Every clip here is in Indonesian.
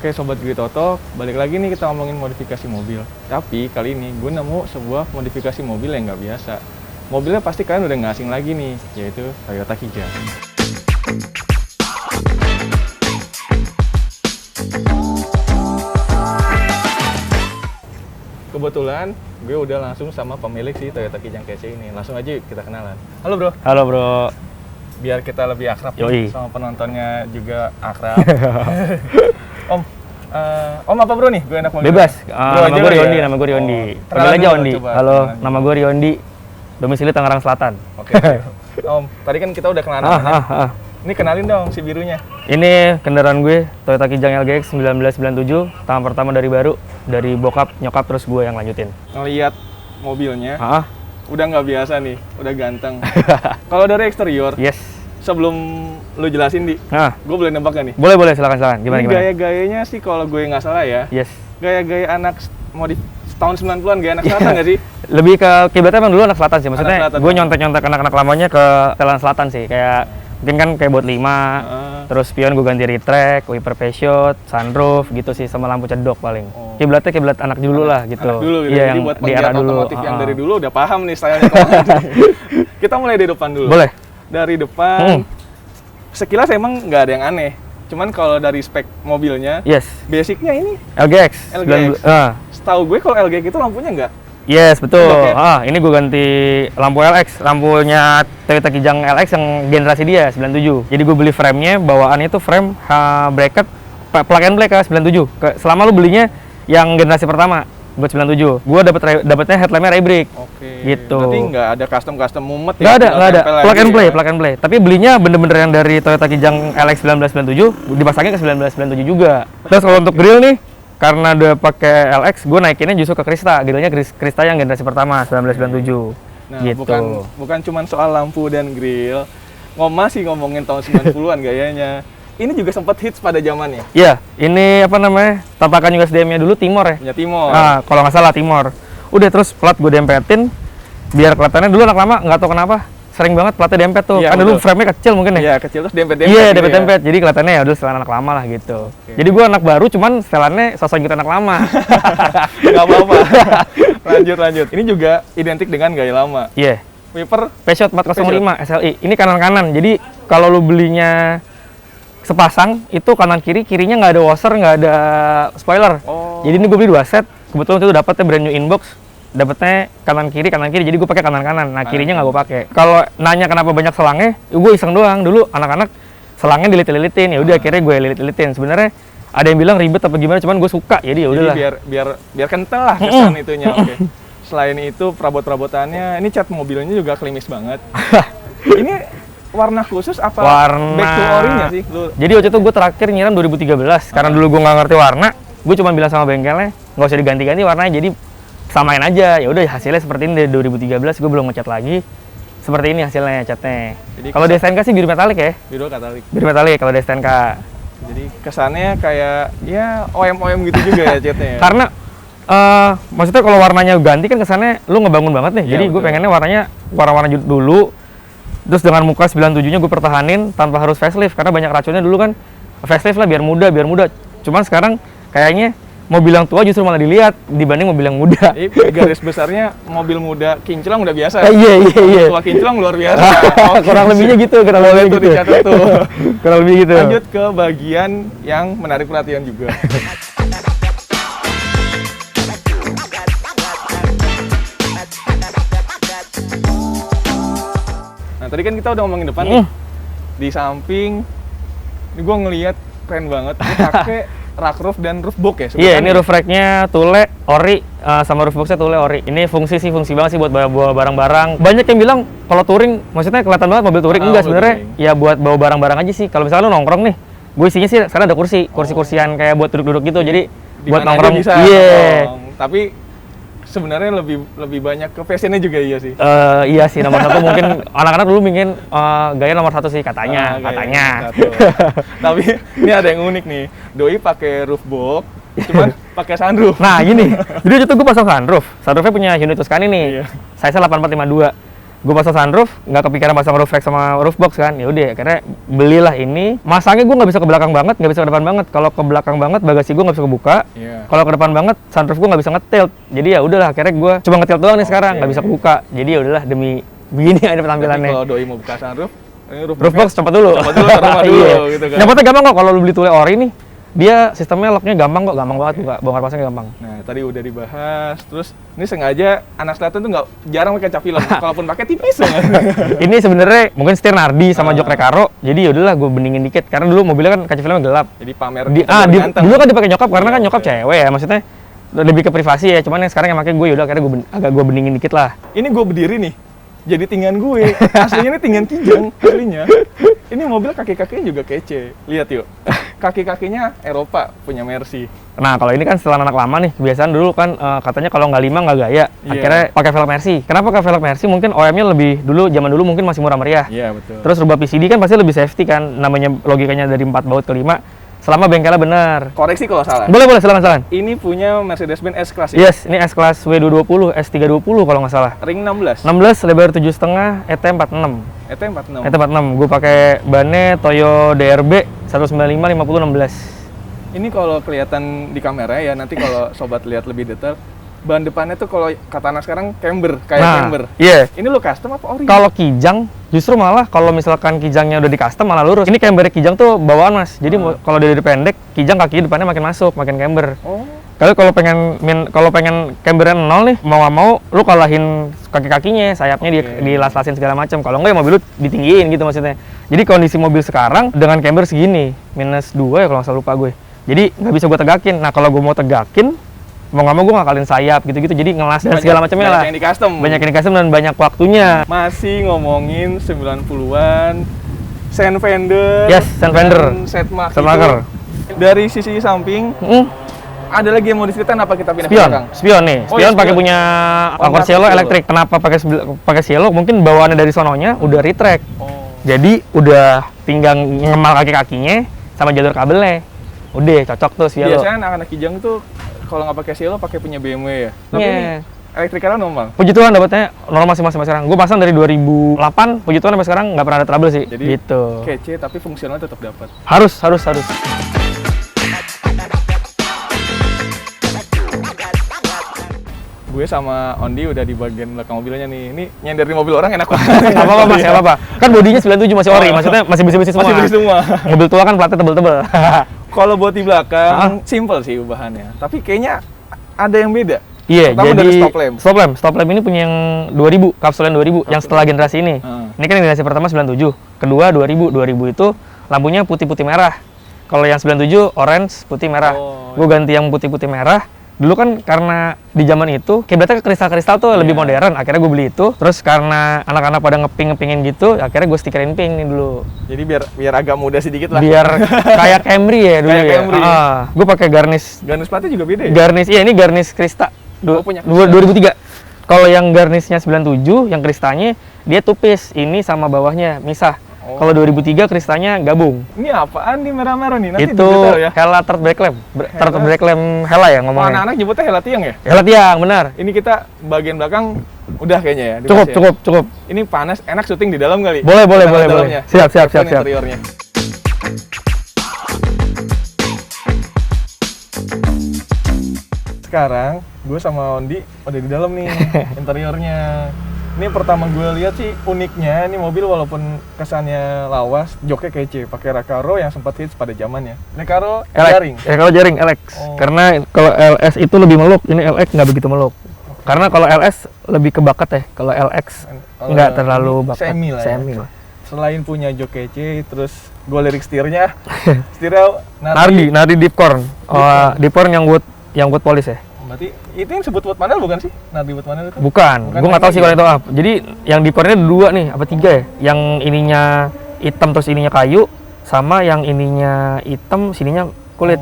Oke Sobat Gritoto, balik lagi nih kita ngomongin modifikasi mobil. Tapi kali ini gue nemu sebuah modifikasi mobil yang nggak biasa. Mobilnya pasti kalian udah nggak asing lagi nih, yaitu Toyota Kijang. Kebetulan gue udah langsung sama pemilik si Toyota Kijang kece ini. Langsung aja kita kenalan. Halo bro. Halo bro. Biar kita lebih akrab nih, sama penontonnya juga akrab. Om apa bro nih? Gue enak manggil. Bebas. Nama gue Riondi, nama gue Riondi. Panggil aja Ondi. Halo, nama gue Riondi. Domisili Tangerang Selatan. Oke. Om, tadi kan kita udah kenalan. Ini kenalin dong si birunya. Ini kendaraan gue, Toyota Kijang LGX 1997, tahun pertama dari baru, dari bokap, nyokap, terus gue yang lanjutin. Ngeliat mobilnya, udah nggak biasa nih, udah ganteng. Kalau dari eksterior, sebelum lu jelasin gue boleh nembak gak nih? Boleh, silakan. Gimana? Gaya-gayanya sih kalau gue nggak salah ya, gaya-gaya anak modif tahun 90-an, gaya anak selatan nggak sih? Lebih ke kiblatnya emang dulu anak selatan sih, maksudnya gue nyontek-nyontek anak-anak lamanya ke setelan selatan sih, kayak mungkin kan kayak buat 5, terus spion gue ganti retract, wiper fasciot, sunroof gitu sih, sama lampu cedok paling. Kiblatnya kiblat anak dulu lah gitu. Anak dulu gitu. Iya, jadi yang buat di era dulu. Otomotif yang dari dulu udah paham nih stylenya kemana. Kita mulai dari depan dulu. Boleh. Dari depan, sekilas emang nggak ada yang aneh. Cuman kalau dari spek mobilnya, basicnya ini LGX. Setahu gue kalau LGX itu lampunya nggak? Yes, betul. Ini gue ganti lampu LX, lampunya Toyota Kijang LX yang generasi dia 97. Jadi gue beli frame-nya, bawaannya itu frame bracket plug and play ke 97. Selama lu belinya yang generasi pertama buat 97. Gue dapetnya headlampnya ray brake. Gitu. Berarti nggak ada custom mumet ya? Nggak ada. Plug and play. Tapi belinya bener-bener yang dari Toyota Kijang LX 1997, dipasangnya ke 1997 juga. Terus kalau untuk grill nih, karena udah pakai LX, gue naikinnya justru ke Krista. Grillnya Krista yang generasi pertama 1997. Nah, gitu. bukan cuma soal lampu dan grill. Masih ngomongin tahun 90-an gayanya. Ini juga sempat hits pada zamannya. Iya, ini apa namanya? Tatakan USDM-nya dulu Timor ya. Punya Timor. Nah, kalau nggak salah Timor. Udah terus plat gue dempetin biar kelihatannya dulu anak lama nggak tahu kenapa sering banget platnya dempet tuh. Kan dulu frame-nya kecil mungkin ya. Iya, kecil terus dempet-dempet. Iya, dempet-dempet. Jadi kelihatannya ya udah setelan anak lama lah gitu. Jadi gue anak baru cuman setelannya sosok gitu anak lama. Gak apa-apa. Lanjut. Ini juga identik dengan gaya lama. Iya. Wiper Fasciot 405 SLI. Ini kanan-kanan. Jadi kalau lu belinya sepasang itu kanan kirinya nggak ada washer, nggak ada spoiler. Jadi ini gue beli 2 set. Kebetulan itu dapetnya brand new inbox. Dapetnya kanan kiri, jadi gue pakai kanan. Nah, kirinya nggak gue pakai. Kalau nanya kenapa banyak selangnya, gue iseng doang. Dulu anak-anak selangnya dililit-lilitin, ya udah akhirnya gue lilit-lilitin. Sebenarnya ada yang bilang ribet apa gimana, cuman gue suka, jadi ya udahlah. Biar kental lah kesan itunya. Selain itu perabot-perabotannya, ini cat mobilnya juga klimis banget. Ini warna khusus apa? Back to ori-nya sih? Jadi waktu itu gue terakhir nyiram 2013, karena dulu gue nggak ngerti warna. Gue cuma bilang sama bengkelnya, nggak usah diganti-ganti warnanya, jadi samain aja. Ya udah hasilnya seperti ini dari 2013, gue belum ngecat lagi. Seperti ini hasilnya catnya. Kalau di STNK sih biru metalik ya. Biru metalik kalau di STNK. Jadi kesannya kayak ya OM gitu juga ya catnya. Karena maksudnya kalau warnanya ganti kan kesannya lu ngebangun banget nih. Jadi gue pengennya warnanya warna-warna dulu. Terus dengan muka 97-nya gue pertahanin tanpa harus facelift, karena banyak racunnya dulu kan. Facelift lah biar muda. Cuman sekarang kayaknya mobil yang tua justru malah dilihat dibanding mobil yang muda. Garis besarnya mobil muda kinclong udah biasa. Iya. Tua kinclong luar biasa. Kurang lebihnya gitu. Dicatat tuh. Kurang lebih gitu. Lanjut ke bagian yang menarik perhatian juga. Nah, tadi kan kita udah ngomongin depan nih. Di samping ini gue ngelihat keren banget. Ini pakai rak roof dan roof box ya? Iya, ini roof rack-nya Thule ori, sama roof box-nya Thule ori. Ini fungsi banget sih buat bawa barang-barang. Banyak yang bilang kalau touring, maksudnya kelihatan banget mobil touring. Enggak, sebenarnya ya buat bawa barang-barang aja sih. Kalau misalnya lu nongkrong nih, gue isinya sih sekarang ada kursi-kursian kayak buat duduk-duduk gitu. Jadi buat nongkrong bisa. Tapi sebenarnya lebih banyak ke fashionnya juga iya sih. Iya sih, nomor 1 mungkin anak-anak dulu ingin gaya nomor 1 sih katanya. Tapi ini ada yang unik nih. Doi pakai roof box, cuman pakai sunroof. Nah gini, jadi itu gue pasang sunroofnya punya Hyundai Tucson nih. Size 8452. gue pasang sunroof, nggak kepikiran pasang roof rack sama roof box kan. Ya udah, akhirnya belilah ini. Masangnya gue nggak bisa ke belakang banget, nggak bisa ke depan banget. Kalau ke belakang banget, bagasi gue nggak bisa kebuka. Kalau ke depan banget, sunroof gue nggak bisa ngetilt. Jadi ya udahlah, akhirnya gue cuma ngetilt doang nih sekarang, nggak bisa kebuka. Jadi ya udahlah, demi begini ada penampilannya. Kalau doi mau buka sunroof, roof box cepat dulu. Cepat dulu, taruh dulu gitu kan. Nyopotnya gampang kok kalau lu beli Thule Ori nih. Dia sistemnya locknya gampang kok, gampang banget buka, bongkar pasangnya gampang. Nah, tadi udah dibahas. Terus ini sengaja anak selatan tuh jarang pakai cap film. Kalaupun pakai tipis banget. Ini sebenarnya mungkin setir Nardi sama jok Recaro. Jadi yaudahlah gue beningin dikit karena dulu mobilnya kan kaca filmnya gelap. Jadi pamer. Dulu kan dipakai nyokap karena kan nyokap cewek ya, maksudnya lebih ke privasi ya. Cuman yang sekarang yang pakai gue yaudah akhirnya agak gue beningin dikit lah. Ini gue berdiri nih. Jadi tinggan gue. Aslinya ini tinggan kijang aslinya. Ini mobil kaki-kakinya juga kece. Lihat yuk. Kaki-kakinya Eropa punya Mercy. Nah, kalau ini kan setelan anak lama nih. Kebiasaan dulu kan katanya kalau nggak 5 nggak gaya. Akhirnya pakai velg Mercy. Kenapa pakai velg Mercy? Mungkin OEM-nya lebih zaman dulu mungkin masih murah meriah. Iya, betul. Terus rubah PCD kan pasti lebih safety kan. Namanya logikanya dari 4 baut ke 5. Selama bengkelnya benar. Koreksi kalau salah. Boleh, silakan. Ini punya Mercedes-Benz S-Class ya? Yes, ini S-Class W220, S320 kalau nggak salah. Ring 16. 16, lebar 7,5, ET46. ET46. ET46. Gue pakai bannya Toyo DRB 195 50 16. Ini kalau kelihatan di kamera ya, nanti kalau sobat lihat lebih detail, ban depannya tuh kalau kata anak sekarang camber, kayak camber. Iya. Ini lo custom apa ori? Kalau kijang, justru malah kalau misalkan kijangnya udah di custom malah lurus. Ini camber kijang tuh bawaan mas. Jadi kalau dari pendek, kijang kaki depannya makin masuk, makin camber. Oh. Kalau pengen cambernya 0 nih, mau nggak mau, lu kalahin kaki-kakinya, sayapnya di las-lasin segala macam. Kalau nggak ya mobil lu ditinggiin gitu maksudnya. Jadi kondisi mobil sekarang dengan camber segini, -2 ya kalau nggak salah lupa gue. Jadi nggak bisa gue tegakin. Nah kalau gue mau tegakin, mau nggak mau gue ngakalin sayap gitu-gitu, jadi ngelas dan segala macamnya lah. Banyak yang di custom. Banyak yang di custom dan banyak waktunya. Masih ngomongin 90-an, Sen Fender. Yes, Sen Fender. Setmark. Dari sisi samping, ada lagi yang mau diceritain apa kita pindah ke belakang? Spion nih. Spion pakai punya Accord Cielo elektrik. Kenapa pakai Cielo? Mungkin bawaannya dari sononya udah retract. Jadi udah tinggal ngemal kaki-kakinya sama jalur kabelnya. Udah cocok tuh Cielo. Biasanya anak-anak kijang tuh kalau nggak pakai Cielo pakai punya BMW ya. Tapi ini elektrikalnya normal. Puji Tuhan dapatnya normal sih mas sampai sekarang. Gue pasang dari 2008, puji Tuhan sampai sekarang nggak pernah ada trouble sih. Jadi gitu. Kece tapi fungsionalnya tetap dapat. Harus. Gue sama Ondi udah di bagian belakang mobilnya nih. Ini nyender di mobil orang enak banget. Gak apa-apa mas, gak apa-apa. Kan bodinya 97 masih ori, maksudnya masih bersih-bersih semua. Masih bersih semua. Mobil tua kan platnya tebel-tebel. Kalau buat di belakang, simple sih ubahannya. Tapi kayaknya ada yang beda. Iya, jadi dari stop lamp ini punya yang 2000, kapsul yang 2000, yang setelah generasi ini. Ini kan generasi pertama 97, kedua 2000 itu lampunya putih-putih merah. Kalau yang 97 orange, putih merah. Gue ganti yang putih-putih merah. Dulu kan karena di zaman itu kiblatnya ke kristal-kristal tuh lebih modern, akhirnya gue beli itu. Terus karena anak-anak pada ngepingin gitu, akhirnya gue stikerin pink nih dulu. Jadi biar agak muda sedikit lah. Biar kayak Camry ya dulu kayak ya. Camry. Gue pakai garnish. Garnish platnya juga beda ya? Iya ini garnish Krista. 2003. Kalau yang garnishnya 97, yang Kristanya dia tupis, ini sama bawahnya misah. Kalau 2003 Kristanya gabung. Ini apaan nih merah-merah nih? Nanti itu detail ya. Hella third brake lamp. Third brake lamp Hella ya ngomongnya. Anak-anak nyebutnya Hella tiang ya? Hella tiang, benar. Ini kita bagian belakang udah kayaknya ya. Cukup. Ini panas, enak syuting di dalam kali. Boleh. Siap. Interiornya. Sekarang gue sama Ondi udah di dalam nih interiornya. Ini pertama gue lihat sih uniknya, ini mobil walaupun kesannya lawas, joknya kece, pakai Recaro yang sempat hits pada zamannya. Recaro jaring. Recaro jaring LX. Karena kalau LS itu lebih meluk, ini LX nggak begitu meluk. Karena kalau LS lebih ke bakat ya, kalau LX nggak terlalu bakat. Semi lah. Ya. Selain punya jok kece, terus gue lirik setirnya, setirnya Nardi Deepcorn. Deepcorn yang wood polish ya. Berarti itu yang sebut wood panel bukan sih? Nardi wood panel itu? Bukan. Gue nggak tahu sih kalau itu apa. Jadi yang Deepcornnya 2 nih, apa 3 ya? Yang ininya hitam terus ininya kayu, sama yang ininya hitam, sininya kulit.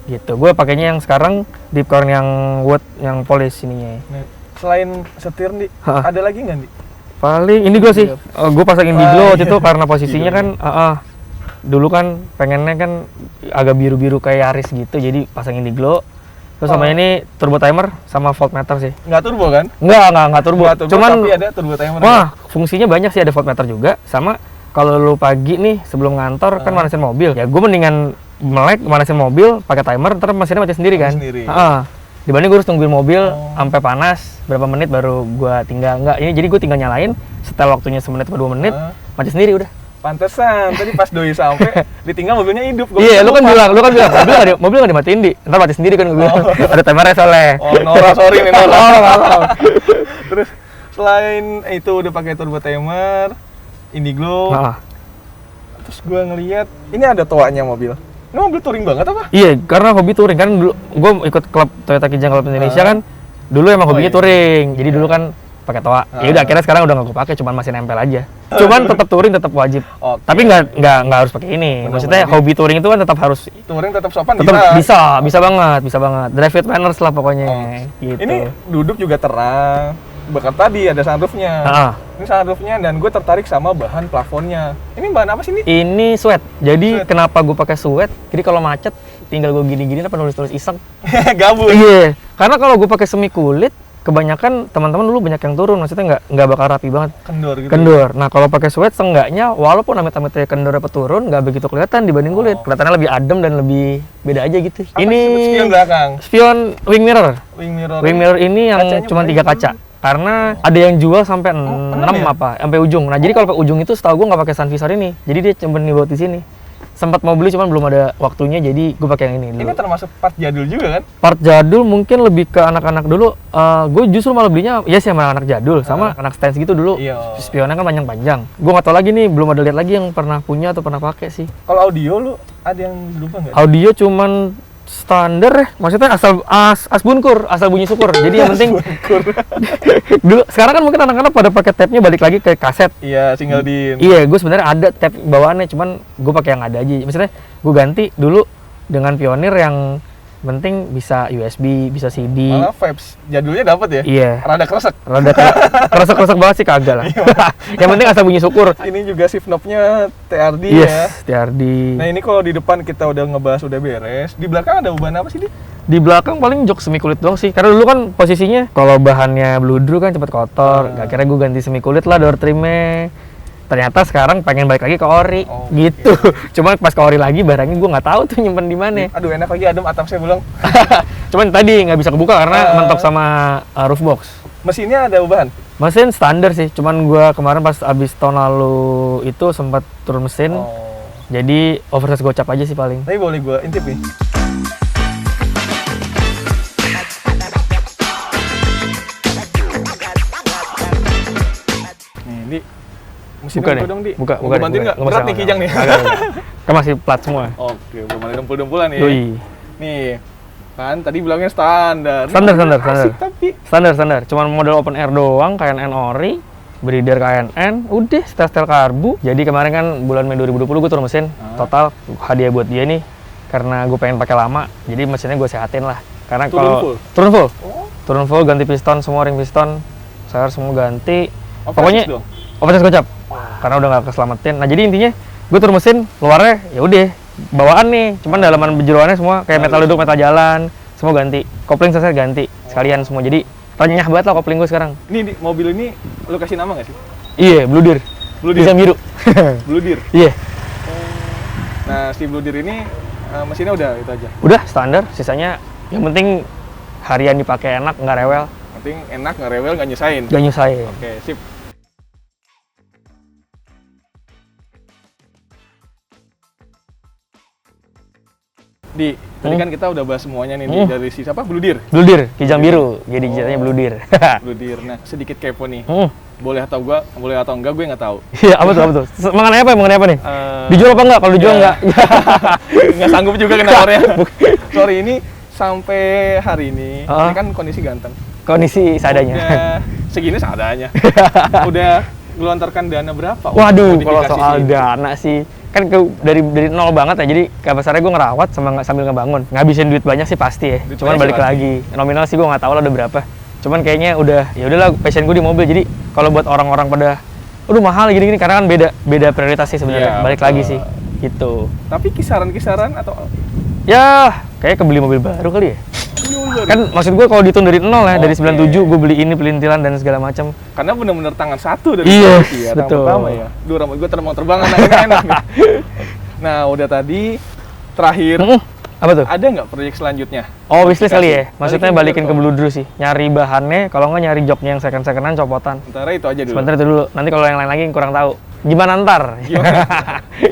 Gitu. Gue pakainya yang sekarang Deepcorn yang wood, yang polish ininya. Nah, selain setir nih, ada lagi nggak nih? Paling ini gue sih, gue pasang Indiglo waktu itu karena posisinya kan, dulu kan pengennya kan agak biru-biru kayak Yaris gitu, jadi pasang Indiglo. Terus sama ini turbo timer sama voltmeter sih. Nggak turbo kan? Nggak turbo. Nggak turbo, Cuman tapi ada turbo timer. wah, fungsinya banyak sih, ada voltmeter juga. Sama kalau lu pagi nih sebelum ngantor kan manasin mobil. Ya gue mendingan melek manasin mobil pakai timer, ntar mesinnya mati sendiri kan. Dibanding gue harus tungguin mobil sampai panas berapa menit baru gue tinggal ini jadi gue tinggal nyalain setelah waktunya semenit atau 2 menit mati sendiri udah. Pantesan tadi pas doi sampai ditinggal mobilnya hidup. Iya, lu kan bilang mobil nggak dimatiin di, ntar mati sendiri kan gue bilang. Ada timernya soalnya. Oh, Nora, sorry nih Nora. Terus selain itu udah pakai turbo timer, Indiglo. Terus gue ngeliat ini ada toanya mobil. Ini mobil touring banget apa? Iya, karena hobi touring kan dulu gue ikut klub Toyota Kijang Klub Indonesia kan. Dulu emang hobinya touring. Jadi dulu kan pakai toa. Ya udah akhirnya sekarang udah nggak gue pakai, cuman masih nempel aja. Cuman tetap touring tetap wajib. Tapi nggak harus pakai ini. Maksudnya hobi touring itu kan tetap harus touring tetap sopan bisa banget. Drive it manners lah pokoknya. Gitu. Ini duduk juga terang. Bahkan tadi ada sunroofnya. Ini sunroofnya dan gue tertarik sama bahan plafonnya. Ini bahan apa sih ini? Ini sweat. Jadi kenapa gue pakai sweat? Jadi kalau macet tinggal gue gini-gini apa nulis-nulis iseng. Gabut. Iya. Karena kalau gue pakai semi kulit kebanyakan teman-teman dulu banyak yang turun, maksudnya nggak bakal rapi banget. Kendor. Nah kalau pakai sweat seenggaknya walaupun amit-amitnya kendor apa turun nggak begitu kelihatan dibanding kulit. Kelihatannya lebih adem dan lebih beda aja gitu. Apa ini spion belakang? Spion wing mirror. Wing mirror ini yang cuma 3 kaca. Karena ada yang jual sampai 6 apa sampai ujung. Nah jadi kalau sampai ujung itu setahu gue nggak pakai sun visor ini. Jadi dia cuma dibuat di sini. Sempat mau beli cuman belum ada waktunya, jadi gue pakai yang ini dulu. Ini termasuk part jadul juga kan? Part jadul mungkin lebih ke anak-anak dulu. Gue justru malah belinya ya sih sama anak jadul, sama anak stance gitu dulu. Spionnya kan panjang-panjang. Gue nggak tahu lagi nih, belum ada lihat lagi yang pernah punya atau pernah pakai sih. Kalau audio lu ada yang lupa nggak? Audio cuman standar ya, maksudnya asal bunyi syukur. Jadi yang penting dulu sekarang kan mungkin anak-anak pada pakai tabnya balik lagi ke kaset. Iya, single din. Iya, gue sebenarnya ada tab bawaannya, cuman gue pakai yang ada aja. Maksudnya gue ganti dulu dengan Pioneer yang penting bisa USB, bisa CD. Malah vibes jadulnya dapat ya? Iya. Rada kresek banget sih kagak lah. Yang penting asal bunyi syukur. Ini juga shift knob-nya TRD ya. TRD. Nah ini kalau di depan kita udah ngebahas udah beres. Di belakang ada bahan apa sih di? Di belakang paling jok semi kulit doang sih. Karena dulu kan posisinya kalau bahannya bludru kan cepet kotor. Akhirnya gue ganti semi kulit lah door trimnya. Ternyata sekarang pengen balik lagi ke ori gitu. Cuman pas ke ori lagi barangnya gue nggak tahu tuh nyimpen di mana. Aduh enak lagi adem atapnya belum. Cuman tadi nggak bisa kebuka karena mentok sama roof box. Mesinnya ada ubahan? Mesin standar sih. Cuman gue kemarin pas abis tahun lalu itu sempat turun mesin. Jadi oversize gocap aja sih paling. Tapi boleh gue intip nih. Nih, buka nih, dong, Di. buka bantuin nggak? Berat nih Kijang nih. Kan masih plat semua. Oke, belum ada dempul-dempulan ya. Nih, kan tadi bilangnya standar. Standar. Cuman model open air doang, KNN ori, breeder KNN, udah setel karbu. Jadi kemarin kan bulan Mei 2020 gue turun mesin, total hadiah buat dia nih. Karena gue pengen pakai lama, jadi mesinnya gue sehatin lah. Karena kalau turun full, ganti piston, semua ring piston, saya semua ganti. Pokoknya oversize gocap. Karena udah nggak keselamatin. Nah jadi intinya gue turun mesin, luarnya ya udah bawaan nih, cuman dalaman jeroannya semua kayak metal duduk, metal jalan, semua ganti. Kopling selesai ganti sekalian semua. Jadi renyah banget lah kopling gue sekarang. Ini mobil ini lo kasih nama nggak sih? Iya, Blue Deer. Kijang biru. Blue Deer. Iya. Nah si Blue Deer ini mesinnya udah itu aja. Udah standar, sisanya yang penting harian dipakai enak, nggak rewel. Penting enak, nggak rewel, nggak nyusahin. Nggak nyusahin. Oke, sip. Tadi kan kita udah bahas semuanya nih dari si siapa? Blue Deer. Blue Deer, Kijang biru. Jadi jadinya Blue Deer. Blue Deer. Nah, sedikit kepo nih. Boleh atau enggak gue nggak tahu. Iya, apa tuh? Mengenai apa nih? Dijual apa enggak? Kalau dijual enggak. Nggak sanggup juga kena orangnya. Sorry, ini sampai hari ini kan kondisi ganteng. Kondisi seadanya. Udah segini seadanya. Udah gelontorkan dana berapa? Waduh, kalau soal dana sih kan dari nol banget ya, jadi kasarnya gue ngerawat sama sambil ngebangun, ngabisin duit banyak sih pasti ya. Cuman balik lagi nominal sih gue nggak tahu lah udah berapa, cuman kayaknya udah ya udahlah, passion gue di mobil. Jadi kalau buat orang-orang pada udah mahal gini-gini, karena kan beda prioritas sih sebenarnya. Balik lagi sih gitu. Tapi kisaran atau ya kayak kebeli mobil baru kali ya. Kan maksud gue kalau dihitung dari nol ya, dari Oke. 97 gue beli ini pelintilan dan segala macam. Karena bener-bener tangan satu dari Iya, Suzuki ya, betul. yang pertama ya. Duh, rambut gue terbang-terbangan enak nih. Nah, udah tadi terakhir Apa tuh? ada nggak proyek selanjutnya? Oh, wishlist kali ya? Maksudnya Balikin balikin ke Bludru sih. Nyari bahannya, kalau nggak nyari joknya yang second-secondan, copotan. Sementara itu aja dulu. Sebentar itu dulu. Nanti kalau yang lain lagi kurang tahu. Gimana ntar? Gimana?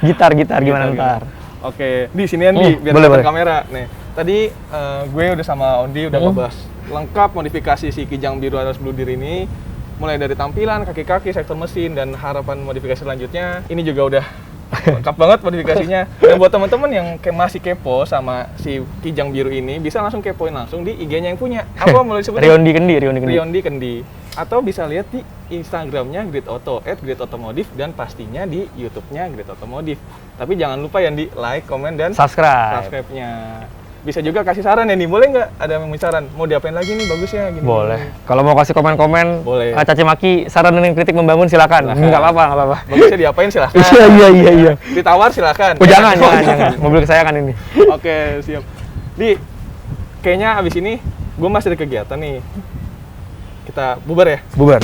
gitar gimana Gitu, ntar? Oke, di sini Andi, biar boleh, kelihatan boleh. kamera. Nih, tadi gue udah sama Ondi udah ngebahas lengkap modifikasi si Kijang biru atas Blue Deer ini. Mulai dari tampilan, kaki-kaki, sektor mesin, dan harapan modifikasi selanjutnya. Ini juga udah lengkap banget modifikasinya. Dan buat teman-teman yang masih kepo sama si Kijang biru ini, bisa langsung kepoin langsung di IG-nya yang punya. Apa mulai disebut? Riondi Kendi. Riondi Kendi. Atau bisa lihat di Instagramnya Grid Auto, @gridautomotive, dan pastinya di YouTube-nya Grid Automotive. Tapi jangan lupa ya di like, komen, dan Subscribe. subscribe-nya. Bisa juga kasih saran ya nih, boleh nggak ada yang mau saran? Mau diapain lagi nih, bagus ya gini. Boleh. Kalau mau kasih komen-komen, Boleh. caci maki, saran dan kritik membangun silakan. Silakan. Nggak apa-apa. Bagusnya diapain silahkan. Iya. Ditawar silahkan. Oh, jangan. Mobil kesayangan ini. Oke, siap. Di, kayaknya abis ini gue masih ada kegiatan nih. Kita bubar ya? Bubar.